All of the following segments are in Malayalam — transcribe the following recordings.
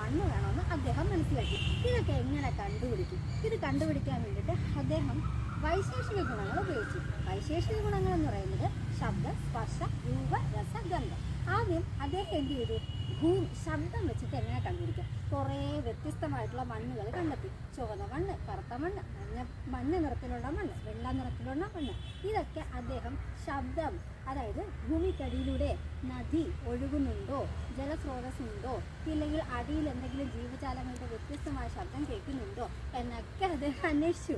മണ്ണ് വേണമെന്ന് അദ്ദേഹം മനസ്സിലാക്കി. ഇതൊക്കെ എങ്ങനെ കണ്ടുപിടിക്കും? ഇത് കണ്ടുപിടിക്കാൻ വേണ്ടിയിട്ട് അദ്ദേഹം വൈശേഷിക ഗുണങ്ങൾ ഉപയോഗിച്ചു. വൈശേഷിക ഗുണങ്ങൾ എന്ന് പറയുന്നത് ശബ്ദ, സ്പർശ, രൂപ, രസ, ഗന്ധം. ആദ്യം അദ്ദേഹം എന്ത് ചെയ്തു? ശബ്ദം വെച്ചിട്ട് എങ്ങനെ കണ്ടുപിടിക്കാം? കുറേ വ്യത്യസ്തമായിട്ടുള്ള മണ്ണുകൾ കണ്ടെത്തി. ചുവന്ന മണ്ണ്, കറുത്ത മണ്ണ്, മഞ്ഞ നിറത്തിലുള്ള മണ്ണ്, വെള്ള നിറത്തിലുള്ള മണ്ണ്. ഇതൊക്കെ അദ്ദേഹം ശബ്ദം, അതായത് ഭൂമിക്കടിയിലൂടെ നദി ഒഴുകുന്നുണ്ടോ, ജലസ്രോതസ്സുണ്ടോ, ഇല്ലെങ്കിൽ അടിയിൽ എന്തെങ്കിലും ജീവജാലങ്ങളുടെ വ്യത്യസ്തമായ ശബ്ദം കേൾക്കുന്നുണ്ടോ എന്നൊക്കെ അദ്ദേഹം അന്വേഷിച്ചു.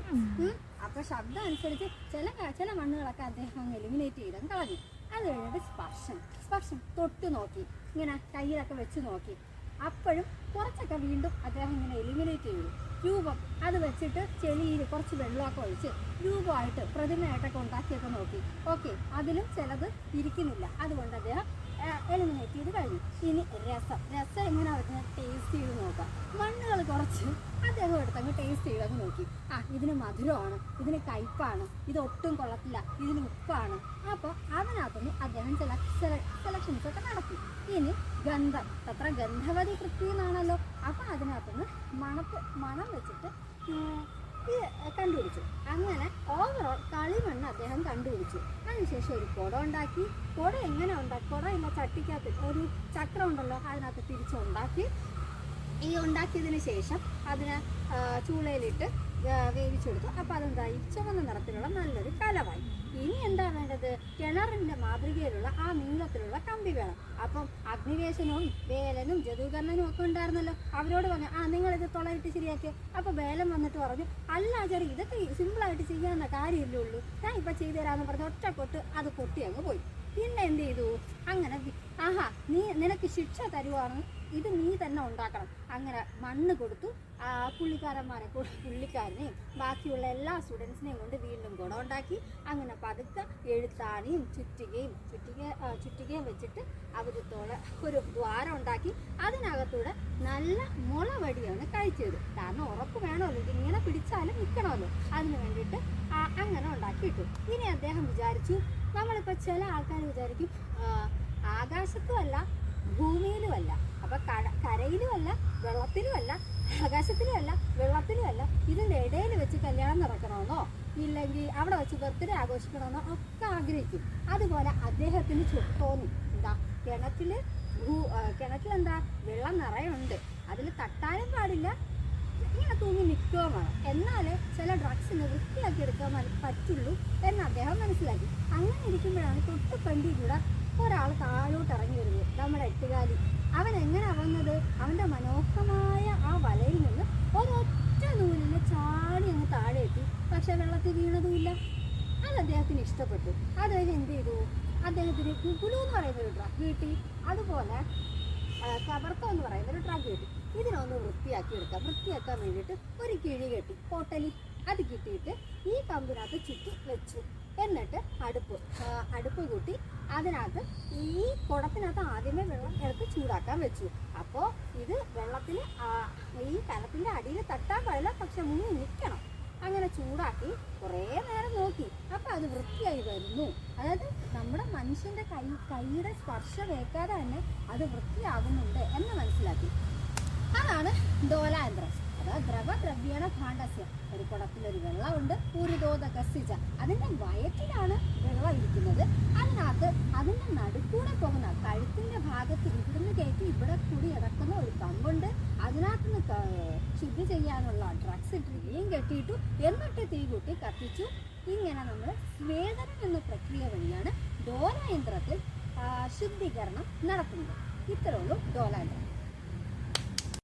അപ്പൊ ശബ്ദം അനുസരിച്ച് ചില മണ്ണുകളൊക്കെ അദ്ദേഹം എലിമിനേറ്റ് ചെയ്തങ്ങ് കളഞ്ഞു. അത് കഴിഞ്ഞിട്ട് സ്പർശം തൊട്ട് നോക്കി, ഇങ്ങനെ കയ്യിലൊക്കെ വെച്ച് നോക്കി. അപ്പോഴും കുറച്ചൊക്കെ വീണ്ടും അദ്ദേഹം ഇങ്ങനെ എലിമിനേറ്റ് ചെയ്തു. രൂപം, അത് വെച്ചിട്ട് ചെളിയിൽ കുറച്ച് വെള്ളമൊക്കെ ഒഴിച്ച് രൂപമായിട്ട് പ്രതിമയായിട്ടൊക്കെ ഉണ്ടാക്കിയൊക്കെ നോക്കി. ഓക്കെ, അതിലും ചിലത് ഇരിക്കുന്നില്ല. അതുകൊണ്ട് അദ്ദേഹം എലിമിനേറ്റ് ചെയ്ത് കഴിഞ്ഞു. ഇനി രസം എങ്ങനെ വരുന്നത്? ടേസ്റ്റ് ചെയ്ത് നോക്കാം. മണ്ണുകൾ കുറച്ച് അദ്ദേഹം എടുത്തങ്ങ് ടേസ്റ്റ് ചെയ്തങ്ങ് നോക്കി. ഇതിന് മധുരമാണ്, ഇതിന് കയ്പ്പാണ്, ഇത് ഒട്ടും കൊള്ളത്തില്ല, ഇതിന് ഉപ്പാണ്. അപ്പോൾ അതിനകത്തുനിന്ന് അദ്ദേഹം ചില സെലക്ഷൻസ് ഒക്കെ നടത്തി. ഇനി ഗന്ധം, തത്ര ഗന്ധവതി കൃത്യം എന്നാണല്ലോ. അപ്പോൾ അതിനകത്തുനിന്ന് മണം വെച്ചിട്ട് കണ്ടുപിടിച്ചു. അങ്ങനെ ഓവറോൾ കളിമണ്ണ് അദ്ദേഹം കണ്ടുപിടിച്ചു. അതിനുശേഷം ഒരു കുട ഉണ്ടാക്കി. കുട എങ്ങനെ ഉണ്ടാക്കി? കുട ഇല്ല, ചട്ടിക്കകത്ത് ഒരു ചക്രം ഉണ്ടല്ലോ, അതിനകത്ത് തിരിച്ചുണ്ടാക്കി. ഈ ഉണ്ടാക്കിയതിന് ശേഷം അതിനെ ചൂളയിലിട്ട് വേവിച്ചെടുത്തു. അപ്പോൾ അതെന്തായി? ചുവന്ന നിറത്തിലുള്ള നല്ലൊരു കലമായി. ഇനി എന്താ വേണ്ടത്? കിണറിൻ്റെ മാതൃകയിലുള്ള ആ നീളത്തിലുള്ള കമ്പി വേണം. അപ്പം അഗ്നിവേശനവും വേലനും ജദുകർണനും ഒക്കെ ഉണ്ടായിരുന്നല്ലോ. അവരോട് പറഞ്ഞു, നിങ്ങളിത് തുളയിട്ട് ശരിയാക്കി. അപ്പോൾ വേലൻ വന്നിട്ട് പറഞ്ഞു, അല്ല ആചാര്യ, ഇതൊക്കെ സിമ്പിളായിട്ട് ചെയ്യാവുന്ന കാര്യമില്ലേ ഉള്ളൂ, ഞാൻ ഇപ്പം ചെയ്തു തരാമെന്ന് പറഞ്ഞ് ഒറ്റക്കൊട്ട് അത് പൊട്ടി അങ്ങ് പോയി. പിന്നെ എന്ത് ചെയ്തു? അങ്ങനെ നിനക്ക് ശിക്ഷ തരുവാണ്, ഇത് നീ തന്നെ ഉണ്ടാക്കണം. അങ്ങനെ മണ്ണ് കൊടുത്തു. പുള്ളിക്കാരനെയും ബാക്കിയുള്ള എല്ലാ സ്റ്റുഡൻസിനെയും കൊണ്ട് വീണ്ടും കുട ഉണ്ടാക്കി. അങ്ങനെ പതുക്കെ എഴുത്താണിയും ചുറ്റികയും വെച്ചിട്ട് അവർ ഒരു ദ്വാരം ഉണ്ടാക്കി. അതിനകത്തൂടെ നല്ല മുളവടിയാണ് കഴിച്ചത്. കാരണം ഉറപ്പ് വേണമല്ലോ, ഇതിങ്ങനെ പിടിച്ചാലും നിൽക്കണമല്ലോ. അതിന് വേണ്ടിയിട്ട് അങ്ങനെ ഉണ്ടാക്കിയിട്ടു. ഇനി അദ്ദേഹം വിചാരിച്ചു, നമ്മളിപ്പോൾ ചില ആൾക്കാർ വിചാരിക്കും ആകാശത്തുമല്ല ഭൂമിയിലുമല്ല, അപ്പം കരയിലുമല്ല വെള്ളത്തിലുമല്ല, ആകാശത്തിലുമല്ല വെള്ളത്തിലുമല്ല, ഇതിൻ്റെ ഇടയിൽ വെച്ച് കല്യാണം നടക്കണമെന്നോ ഇല്ലെങ്കിൽ അവിടെ വെച്ച് ബർത്ത്ഡേ ആഘോഷിക്കണമെന്നോ ഒക്കെ ആഗ്രഹിക്കും. അതുപോലെ അദ്ദേഹത്തിന് തോന്നി, എന്താ കിണറ്റിലെന്താ വെള്ളം നിറയുണ്ട്, അതിൽ തട്ടാനും പാടില്ല, ഇങ്ങനെ തൂങ്ങി നിൽക്കുകയും വേണം, എന്നാലേ ചില ഡ്രഗ്സിന് വൃത്തിയാക്കി എടുക്കാൻ പറ്റുള്ളൂ എന്ന് അദ്ദേഹം മനസ്സിലാക്കി. അങ്ങനെ ഇരിക്കുമ്പോഴാണ് തൊട്ട് ഫ്രണ്ടിലൂടെ ഒരാൾ താഴോട്ട് ഇറങ്ങി വരുന്നത്, നമ്മുടെ എട്ടുകാലി. അവൻ എങ്ങനെ വന്നത്? അവൻ്റെ മനോഹരമായ ആ വലയിൽ നിന്ന് ഒരൊറ്റ നൂലിന് ചാടി അങ്ങ് താഴെ എത്തി. പക്ഷെ വെള്ളത്തിൽ വീണതുമില്ല. അത് അദ്ദേഹത്തിന് ഇഷ്ടപ്പെട്ടു. അത് കഴിഞ്ഞ് എന്ത് ചെയ്തു? അദ്ദേഹത്തിന് കുലു എന്ന് പറയുന്നൊരു ഡ്രഗ് കിട്ടി. അതുപോലെ കബർക്കം എന്ന് പറയുന്നൊരു ഡ്രഗ് കിട്ടി. ഇതിനൊന്ന് വൃത്തിയാക്കാൻ വേണ്ടിയിട്ട് ഒരു കിഴി കെട്ടി, ഹോട്ടലിൽ അത് കിട്ടിയിട്ട് ഈ കമ്പിനകത്ത് ചുറ്റി വെച്ചു. എന്നിട്ട് അടുപ്പ് കൂട്ടി അതിനകത്ത് ഈ കുടത്തിനകത്ത് ആദ്യമേ വെള്ളം എടുത്ത് ചൂടാക്കാൻ വെച്ചു. അപ്പോൾ ഇത് വെള്ളത്തിൽ ഈ കലത്തിൻ്റെ അടിയിൽ തട്ടാൻ പാടില്ല, പക്ഷെ മുങ്ങി നിൽക്കണം. അങ്ങനെ ചൂടാക്കി കുറേ നേരം നോക്കി. അപ്പോൾ അത് വൃത്തിയായി വരുന്നു. അതായത് നമ്മുടെ മനുഷ്യൻ്റെ കൈയുടെ സ്പർശം ഏൽക്കാതെ തന്നെ അത് വൃത്തിയാകുന്നുണ്ട് എന്ന് മനസ്സിലാക്കി. അതാണ് ഡോലായന്ത്രം. അതായത് ദ്രവദ്രവ്യേണ ഭാണ്ഡസ്യ. ഒരു കുടത്തിലൊരു വെള്ളമുണ്ട്, പൂരിതോദകസിച്ച, അതിൻ്റെ വയറ്റിലാണ് വെള്ളം ഇരിക്കുന്നത്. അതിൻ്റെ നടുക്കൂടെ പോകുന്ന കഴുത്തിൻ്റെ ഭാഗത്ത് ഇവിടുന്ന് കയറ്റി ഇവിടെ കൂടി ഇടക്കുന്ന ഒരു കമ്പുണ്ട്. അതിനകത്തുനിന്ന് ശുദ്ധി ചെയ്യാനുള്ള ഡ്രഗ്സ് ഡ്രില്ലിയും കെട്ടിയിട്ടു. എന്നിട്ട് തീ കൂട്ടി കത്തിച്ചു. ഇങ്ങനെ നമ്മൾ സ്വേദനം എന്ന പ്രക്രിയ വഴിയാണ് ഡോലായന്ത്രത്തിൽ ശുദ്ധീകരണം നടത്തുന്നത്. ഇത്രയുള്ളൂ ഡോലായന്ത്രം.